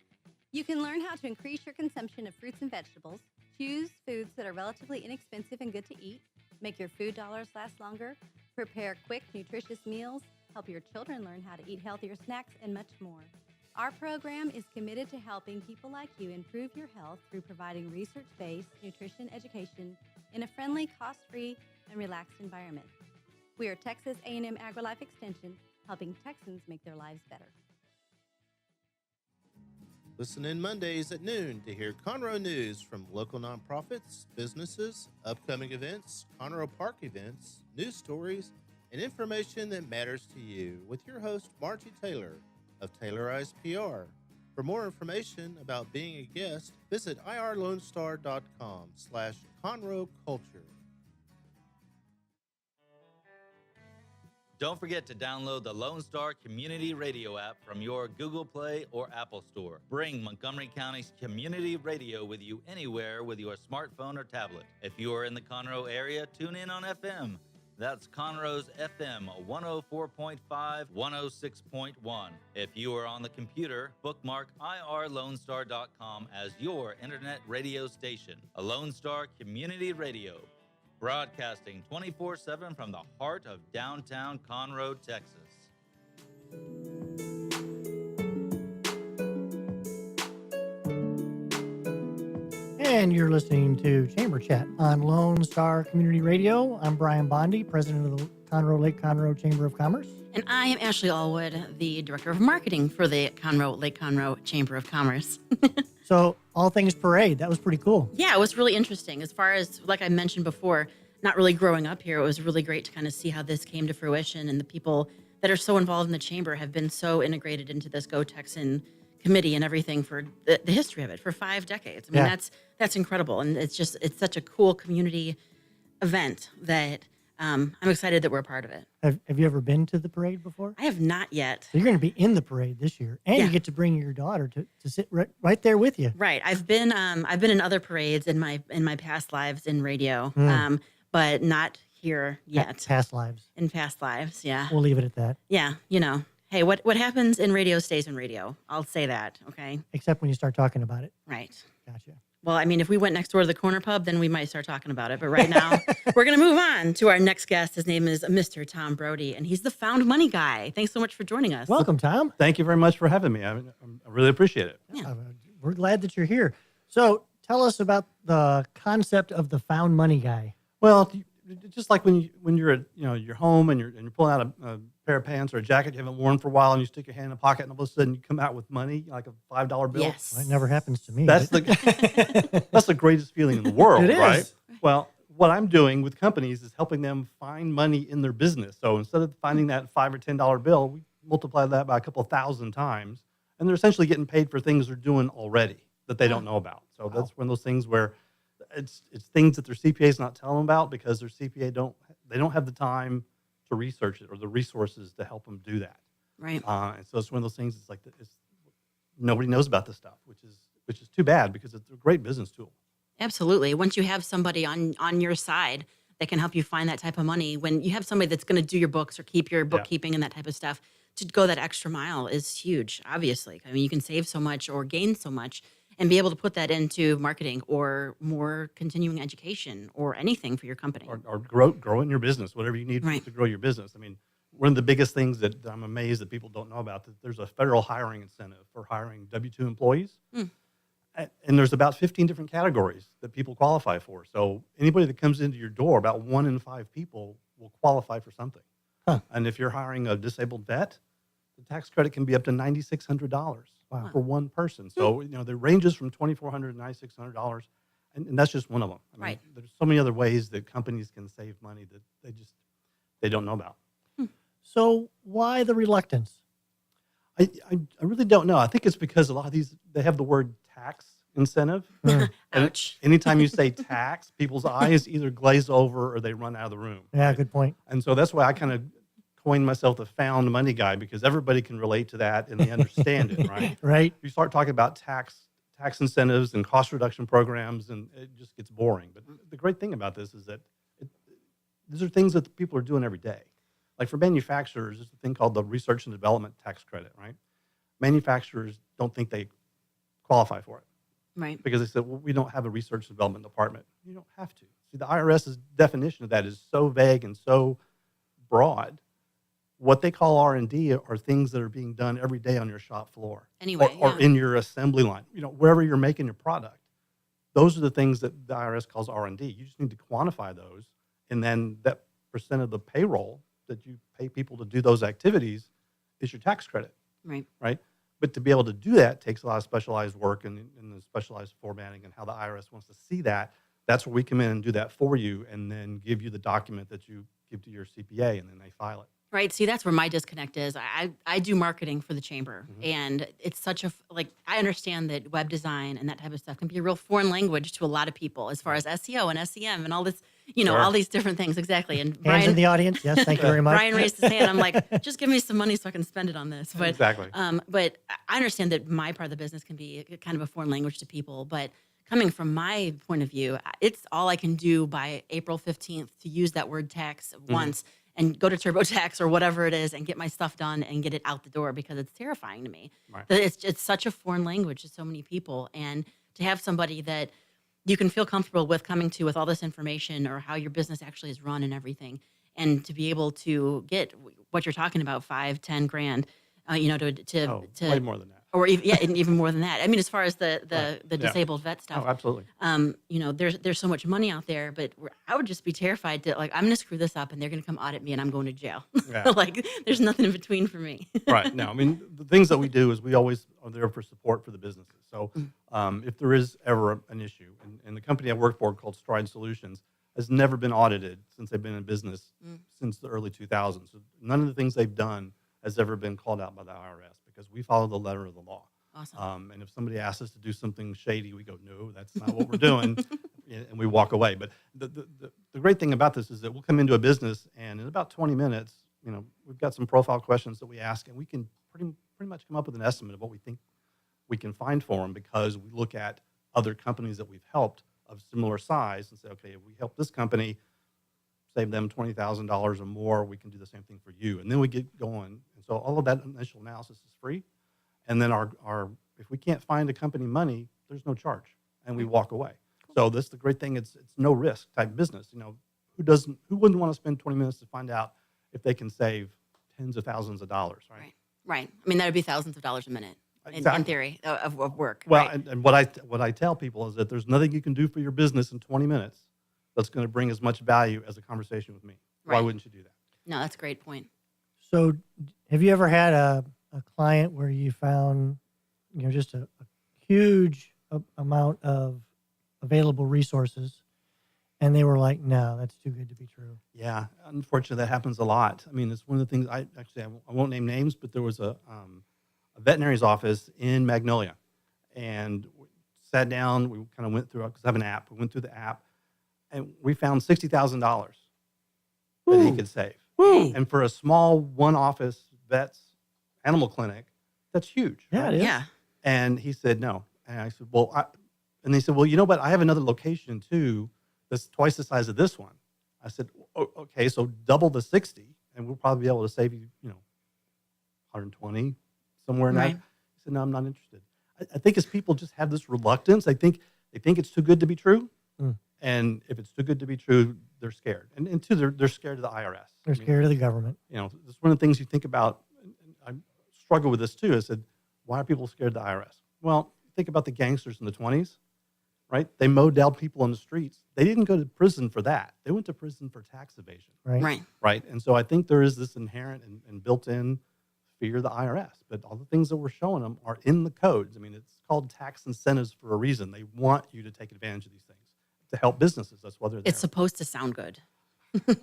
You can learn how to increase your consumption of fruits and vegetables, choose foods that are relatively inexpensive and good to eat, make your food dollars last longer, prepare quick, nutritious meals, help your children learn how to eat healthier snacks, and much more. Our program is committed to helping people like you improve your health through providing research-based nutrition education in a friendly, cost-free, and relaxed environment. We are Texas A&M AgriLife Extension, helping Texans make their lives better. Listen in Mondays at noon to hear Conroe news from local nonprofits, businesses, upcoming events, Conroe Park events, news stories, and information that matters to you with your host, Margie Taylor of Taylorized PR. For more information about being a guest, visit irlonestar.com/Conroe Culture. Don't forget to download the Lone Star Community Radio app from your Google Play or Apple Store. Bring Montgomery County's community radio with you anywhere with your smartphone or tablet. If you are in the Conroe area, tune in on FM. That's Conroe's FM 104.5, 106.1. If you are on the computer, bookmark irlonestar.com as your internet radio station. A Lone Star Community Radio. Broadcasting 24/7 from the heart of downtown Conroe, Texas. And you're listening to Chamber Chat on Lone Star Community Radio. I'm Brian Bondi, president of the Conroe Lake Conroe Chamber of Commerce. And I am Ashley Allwood, the director of marketing for the Conroe Lake Conroe Chamber of Commerce. So, all things parade, that was pretty cool. Yeah, it was really interesting. As far as, like I mentioned before, not really growing up here, it was really great to kind of see how this came to fruition. And the people that are so involved in the chamber have been so integrated into this Go Texan committee and everything for the history of it for 5 decades. I mean, that's incredible. And it's such a cool community event that I'm excited that we're a part of it. Have you ever been to the parade before? I have not yet. So you're going to be in the parade this year, and you get to bring your daughter to sit right there with you. Right. I've been in other parades in my past lives in radio, but not here yet. Past lives. In past lives, yeah. We'll leave it at that. Yeah, hey, what happens in radio stays in radio. I'll say that, okay? Except when you start talking about it. Right. Gotcha. Well, I mean, if we went next door to the corner pub, then we might start talking about it. But right now, we're going to move on to our next guest. His name is Mr. Tom Brody, and he's the Found Money guy. Thanks so much for joining us. Welcome, Tom. Thank you very much for having me. I really appreciate it. Yeah. We're glad that you're here. So tell us about the concept of the Found Money guy. Well, just like when you're at your home and you're pulling out a pair of pants or a jacket you haven't worn for a while, and you stick your hand in a pocket, and all of a sudden you come out with money, like a $5 bill. Yes. Well, it never happens to me. That's the greatest feeling in the world, It is. right? Well, what I'm doing with companies is helping them find money in their business. So instead of finding that $5 or $10 bill, we multiply that by a couple 1,000 times, and they're essentially getting paid for things they're doing already that they don't know about. So that's one of those things where it's things that their CPA is not telling them about because their CPA don't have the time to research it or the resources to help them do that. Right. And so it's one of those things. It's like nobody knows about this stuff, which is too bad because it's a great business tool. Absolutely. Once you have somebody on your side that can help you find that type of money, when you have somebody that's going to do your books or keep your bookkeeping and that type of stuff, to go that extra mile is huge, obviously. I mean, you can save so much or gain so much. and be able to put that into marketing or more continuing education or anything for your company. Or grow in your business, whatever you need Right. to grow your business. I mean, one of the biggest things that I'm amazed that people don't know about, that there's a federal hiring incentive for hiring W-2 employees. Mm. And there's about 15 different categories that people qualify for. So anybody that comes into your door, about 1 in 5 people will qualify for something. Huh. And if you're hiring a disabled vet, the tax credit can be up to $9,600 Wow. for one person. So, the ranges from $2,400 to $9,600. And that's just one of them. I mean, Right. there's so many other ways that companies can save money that they don't know about. So why the reluctance? I really don't know. I think it's because a lot of these, they have the word tax incentive. And Ouch. anytime you say tax, people's eyes either glaze over or they run out of the room. Yeah, good point. And so that's why I kind of coined myself the found money guy, because everybody can relate to that and they understand it, right? Right. You start talking about tax incentives and cost reduction programs, and it just gets boring. But the great thing about this is that these are things that people are doing every day. Like for manufacturers, there's a thing called the research and development tax credit, right? Manufacturers don't think they qualify for it. Right. Because they said, well, we don't have a research and development department. You don't have to. See, the IRS's definition of that is so vague and so broad. What they call R&D are things that are being done every day on your shop floor. Anyway, or in your assembly line, wherever you're making your product. Those are the things that the IRS calls R&D. You just need to quantify those. And then that percent of the payroll that you pay people to do those activities is your tax credit. Right. Right? But to be able to do that takes a lot of specialized work and the specialized formatting and how the IRS wants to see that. That's where we come in and do that for you and then give you the document that you give to your CPA, and then they file it. Right. See, that's where my disconnect is. I do marketing for the chamber, and it's such a, I understand that web design and that type of stuff can be a real foreign language to a lot of people as far as SEO and SEM and all this, Sure. all these different things. Exactly. And Hands in the audience. Yes, thank you very much. Brian raised his hand. I'm like, just give me some money so I can spend it on this. But, Exactly. But I understand that my part of the business can be kind of a foreign language to people, but coming from my point of view, it's all I can do by April 15th to use that word tax once and go to TurboTax or whatever it is and get my stuff done and get it out the door, because it's terrifying to me. Right. That it's such a foreign language to so many people. And to have somebody that you can feel comfortable with coming to with all this information or how your business actually is run and everything, and to be able to get what you're talking about, 5, 10 grand, to way more than that. or even more than that. I mean, as far as the Yeah. disabled vet stuff. Oh, absolutely. There's so much money out there, but I would just be terrified to, I'm going to screw this up and they're going to come audit me and I'm going to jail. Yeah. There's nothing in between for me. Right. No, I mean, the things that we do is we always are there for support for the businesses. So if there is ever an issue, and the company I work for called Stride Solutions has never been audited since they've been in business since the early 2000s. So none of the things they've done has ever been called out by the IRS because we follow the letter of the law. Awesome. And if somebody asks us to do something shady, we go, no, that's not what we're doing, and we walk away. But the great thing about this is that we'll come into a business, and in about 20 minutes, we've got some profile questions that we ask, and we can pretty much come up with an estimate of what we think we can find for them, because we look at other companies that we've helped of similar size and say, okay, if we help this company save them $20,000 or more, we can do the same thing for you. And then we get going. And so all of that initial analysis is free. And then our if we can't find a company money, there's no charge, and we walk away. So this is the great thing. It's no risk type business. Who wouldn't want to spend 20 minutes to find out if they can save tens of thousands of dollars, right? Right. I mean, that would be thousands of dollars a minute in Exactly. theory of work. Well, right. and what I tell people is that there's nothing you can do for your business in 20 minutes that's going to bring as much value as a conversation with me. Why Right. wouldn't you do that? No, that's a great point. So have you ever had a client where you found, just a huge amount of available resources and they were like, no, that's too good to be true? Yeah, unfortunately, that happens a lot. I mean, it's one of the things I won't name names, but there was a veterinary's office in Magnolia, and we sat down. We kind of went through, because I have an app. We went through the app, and we found $60,000 that he could save. Woo. And for a small one-office vet's animal clinic, that's huge. Yeah, right? it is. Yeah. And he said no. And I said, and they said, well, you know what? I have another location too that's twice the size of this one. I said, okay, so double the 60, and we'll probably be able to save you, 120, somewhere in that. Right. He said, no, I'm not interested. I think as people just have this reluctance, they think it's too good to be true. Mm. And if it's too good to be true, they're scared. And two, they're scared of the IRS. They're scared of the government. You know, it's one of the things you think about. And I struggle with this too. I said, why are people scared of the IRS? Well, think about the gangsters in the 1920s, right? They mowed down people on the streets. They didn't go to prison for that. They went to prison for tax evasion. Right. Right. And so I think there is this inherent and built-in fear of the IRS. But all the things that we're showing them are in the codes. I mean, it's called tax incentives for a reason. They want you to take advantage of these things to help businesses. That's why they're there. It's supposed to sound good.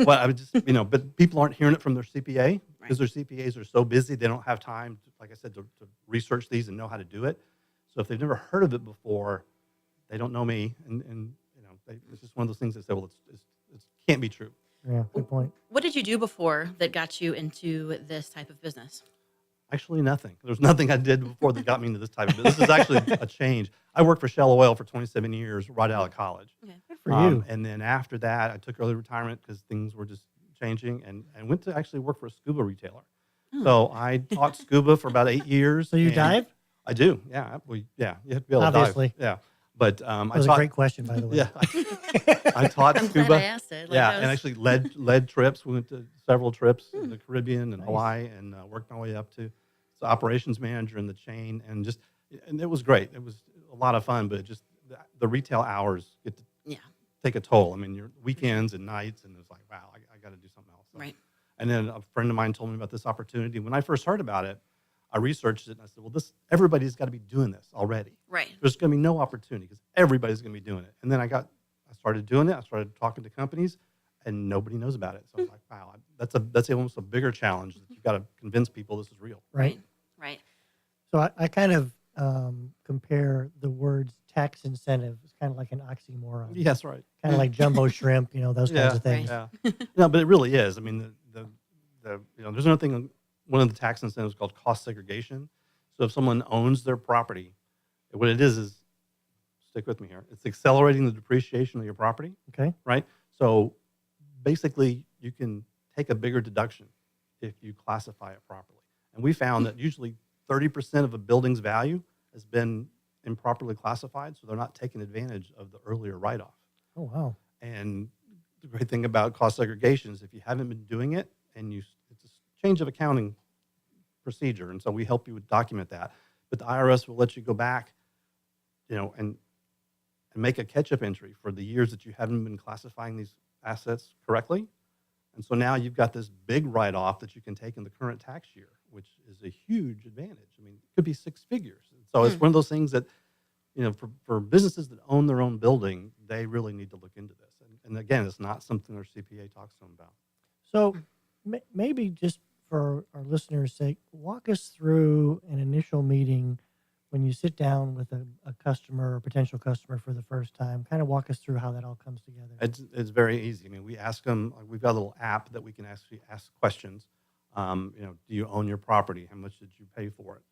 Well, I would just, but people aren't hearing it from their CPA because their CPAs are so busy. They don't have time, like I said, to research these and know how to do it. So if they've never heard of it before, they don't know me. And it's just one of those things that say, well, it can't be true. Yeah, good point. What did you do before that got you into this type of business? Actually, nothing. There's nothing I did before that got me into this type of business. This is actually a change. I worked for Shell Oil for 27 years right out of college. Okay. Good for you. And then after that, I took early retirement because things were just changing and went to actually work for a scuba retailer. Oh. So I taught scuba for about 8 years. So you and dive? I do. Yeah. You have to be able Obviously. to dive. Yeah. But That was a great question, by the way. Yeah. I taught I'm scuba. glad I asked it. Like yeah. I And was- actually led trips. We went to several trips in the Caribbean and Nice. Hawaii and worked my way up to the operations manager in the chain. And it was great. It was a lot of fun, but just the retail hours get to take a toll. I mean, your weekends and nights, and it's like, wow, I got to do something else. So. Right. And then a friend of mine told me about this opportunity. When I first heard about it, I researched it and I said, well, everybody's got to be doing this already. Right. There's going to be no opportunity because everybody's going to be doing it. And then I started doing it. I started talking to companies, and nobody knows about it. So I was like, wow, that's almost a bigger challenge. That you've got to convince people this is real. Right. Right. So I kind of compare the words tax incentive. It's kind of like an oxymoron. Yes, right. Kind of like jumbo shrimp, those kinds of things. Yeah. No, but it really is. I mean, there's another thing. One of the tax incentives called cost segregation. So if someone owns their property, what it is stick with me here. It's accelerating the depreciation of your property. Okay. Right. So basically, you can take a bigger deduction if you classify it properly. And we found that usually 30% of a building's value has been improperly classified, so they're not taking advantage of the earlier write-off. Oh, wow. And the great thing about cost segregation is if you haven't been doing it, and it's a change of accounting procedure, and so we help you document that. But the IRS will let you go back, and make a catch-up entry for the years that you haven't been classifying these assets correctly. And so now you've got this big write-off that you can take in the current tax year, which is a huge advantage. I mean, it could be 6 figures. And so it's one of those things that, for businesses that own their own building, they really need to look into this. And again, it's not something their CPA talks to them about. So maybe just for our listeners' sake, walk us through an initial meeting when you sit down with a customer or potential customer for the first time. Kind of walk us through how that all comes together. It's very easy. I mean, we ask them, we've got a little app that we can actually ask questions. Do you own your property? How much did you pay for it?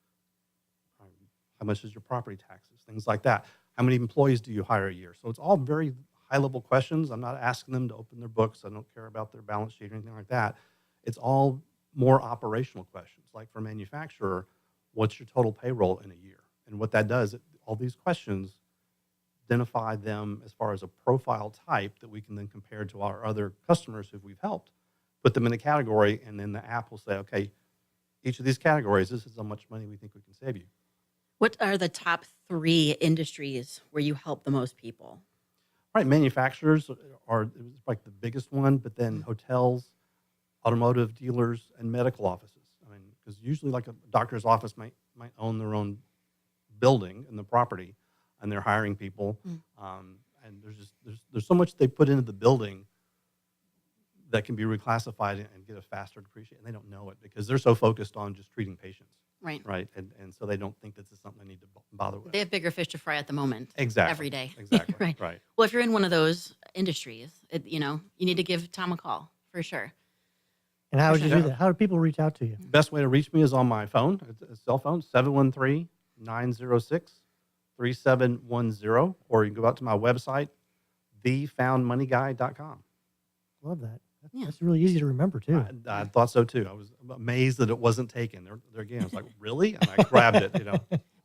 How much is your property taxes? Things like that. How many employees do you hire a year? So it's all very high-level questions. I'm not asking them to open their books. I don't care about their balance sheet or anything like that. It's all more operational questions. Like for a manufacturer, what's your total payroll in a year? And what that does, all these questions identify them as far as a profile type that we can then compare to our other customers who we've helped, put them in a category, and then the app will say, okay, each of these categories, this is how much money we think we can save you. What are the top 3 industries where you help the most people? Right, manufacturers are like the biggest one, but then hotels, automotive dealers, and medical offices. I mean, because usually like a doctor's office might own their own building and the property, and they're hiring people. And there's so much they put into the building that can be reclassified and get a faster depreciation. And they don't know it because they're so focused on just treating patients. Right. Right. And so they don't think this is something they need to bother with. They have bigger fish to fry at the moment. Exactly. Every day. Exactly. Right. Right. Well, if you're in one of those industries, you need to give Tom a call for sure. And how would you do that? How do people reach out to you? Best way to reach me is on my phone, a cell phone, 713-906-3710, or you can go out to my website, thefoundmoneyguy.com. Love that. That's really easy to remember, too. I thought so, too. I was amazed that it wasn't taken. There again, I was like, really? And I grabbed it,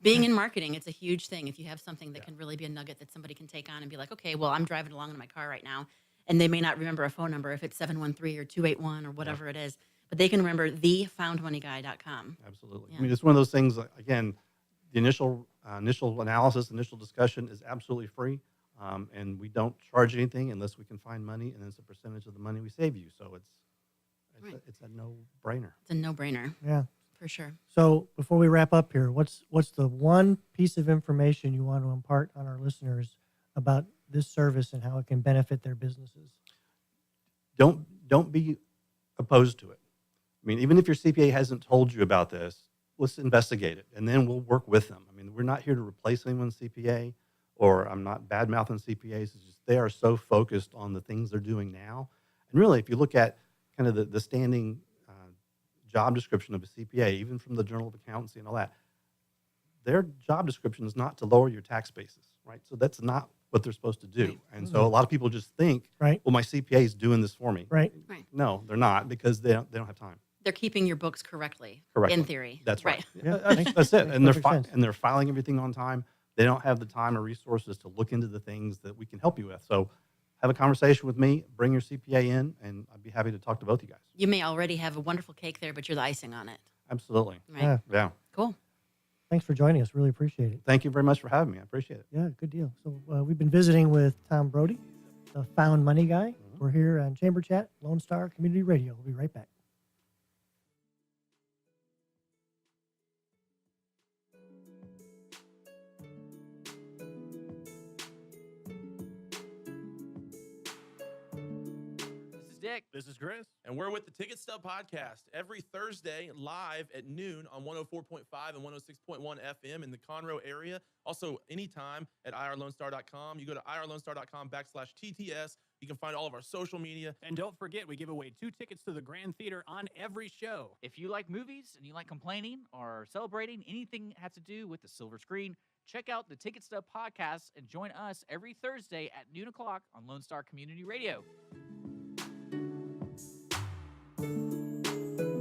Being in marketing, it's a huge thing. If you have something that can really be a nugget that somebody can take on and be like, okay, well, I'm driving along in my car right now, and they may not remember a phone number if it's 713 or 281 or whatever it is, but they can remember thefoundmoneyguy.com. Absolutely. Yeah. I mean, it's one of those things, again, the initial analysis, initial discussion is absolutely free. And we don't charge anything unless we can find money, and it's a percentage of the money we save you. So it's a no-brainer. It's a no-brainer. Yeah. For sure. So before we wrap up here, what's the one piece of information you want to impart on our listeners about this service and how it can benefit their businesses? Don't be opposed to it. I mean, even if your CPA hasn't told you about this, let's investigate it, and then we'll work with them. I mean, we're not here to replace anyone's CPA, or I'm not bad-mouthing CPAs. It's just they are so focused on the things they're doing now. And really, if you look at kind of the standing job description of a CPA, even from the Journal of Accountancy and all that, their job description is not to lower your tax basis, right? So that's not what they're supposed to do. Right. And so a lot of people just think, right, well, my CPA is doing this for me. Right. No, they're not, because they don't have time. They're keeping your books correctly, Correctly. in theory. That's right. Yeah, That's it. And perfect sense. they're filing everything on time. They don't have the time or resources to look into the things that we can help you with. So have a conversation with me, bring your CPA in, and I'd be happy to talk to both of you guys. You may already have a wonderful cake there, but you're the icing on it. Absolutely. Right. Yeah. Cool. Thanks for joining us. Really appreciate it. Thank you very much for having me. I appreciate it. Yeah, good deal. So we've been visiting with Tom Brody, the Found Money Guy. We're here on Chamber Chat, Lone Star Community Radio. We'll be right back. Dick. This is Chris. And we're with the Ticket Stub Podcast every Thursday live at noon on 104.5 and 106.1 FM in the Conroe area. Also, anytime at irlonestar.com. You go to irlonestar.com/TTS. You can find all of our social media. And don't forget, we give away 2 tickets to the Grand Theater on every show. If you like movies and you like complaining or celebrating anything that has to do with the silver screen, check out the Ticket Stub Podcast and join us every Thursday at noon o'clock on Lone Star Community Radio.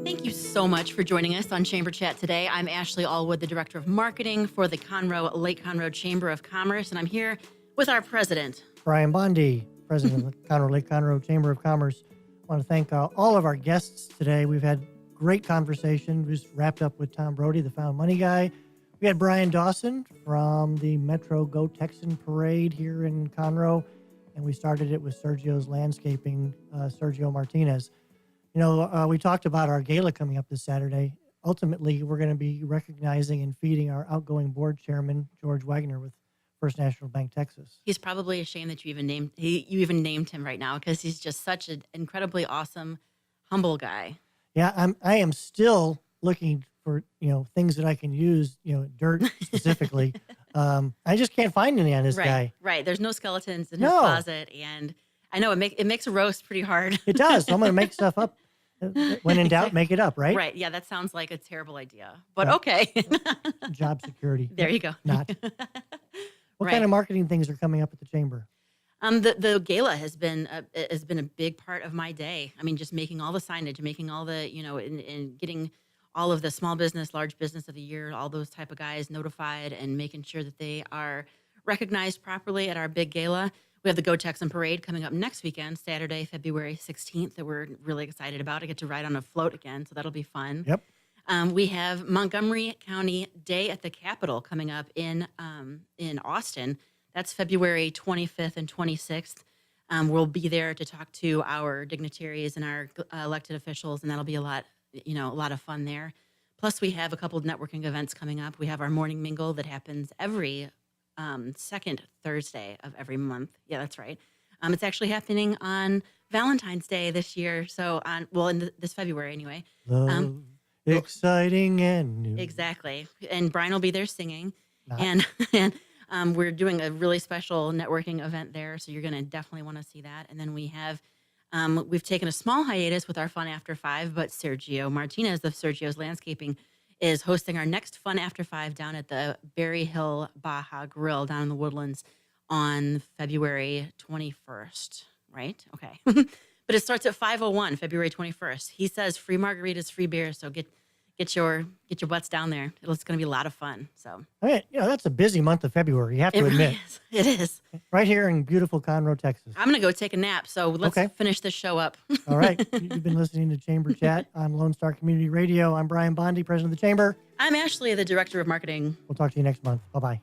Thank you so much for joining us on Chamber Chat today. I'm Ashley Allwood, the Director of Marketing for the Conroe Lake Conroe Chamber of Commerce, and I'm here with our president, Brian Bondi, president of the Conroe Lake Conroe Chamber of Commerce. I want to thank all of our guests today. We've had great conversation. We just wrapped up with Tom Brody, the Found Money Guy. We had Brian Dawson from the Metro Go Texan Parade here in Conroe, and we started it with Sergio's Landscaping, Sergio Martinez. You know, we talked about our gala coming up this Saturday. Ultimately, we're going to be recognizing and feeding our outgoing board chairman, George Wagner, with First National Bank Texas. He's probably ashamed that you even named him right now, because he's just such an incredibly awesome, humble guy. Yeah, I am still looking for, things that I can use, dirt specifically. I just can't find any on this guy. Right. There's no skeletons in his closet, and I know it makes a roast pretty hard. It does. So I'm going to make stuff up. When in doubt, make it up, right? Right. Yeah, that sounds like a terrible idea, but okay. Job security. There you go. Not. What kind of marketing things are coming up at the chamber? The gala has been a big part of my day. I mean, just making all the signage, making all the, and getting all of the small business, large business of the year, all those type of guys notified, and making sure that they are recognized properly at our big gala. We have the Go Texan Parade coming up next weekend, Saturday, February 16th, that we're really excited about. I get to ride on a float again, so that'll be fun. Yep. We have Montgomery County Day at the Capitol coming up in Austin. That's February 25th and 26th. We'll be there to talk to our dignitaries and our elected officials, and that'll be a lot of fun there. Plus, we have a couple of networking events coming up. We have our morning mingle that happens every second Thursday of every month. Yeah, that's right. It's actually happening on Valentine's Day this year. So this February anyway. Love, exciting and new. Exactly. And Brian will be there singing. Not. And we're doing a really special networking event there. So you're going to definitely want to see that. And then we have, we've taken a small hiatus with our Fun After 5, but Sergio Martinez of Sergio's Landscaping is hosting our next Fun After 5 down at the Berry Hill Baja Grill down in the Woodlands on February 21st, right? Okay. But it starts at 5:01, February 21st. He says free margaritas, free beer, so get get your butts down there. It's going to be a lot of fun. So I mean, that's a busy month of February. You have to it admit. really is. It is. Right here in beautiful Conroe, Texas. I'm going to go take a nap. So let's Okay. finish this show up. All right. You've been listening to Chamber Chat on Lone Star Community Radio. I'm Brian Bondi, president of the Chamber. I'm Ashley, the director of marketing. We'll talk to you next month. Bye-bye.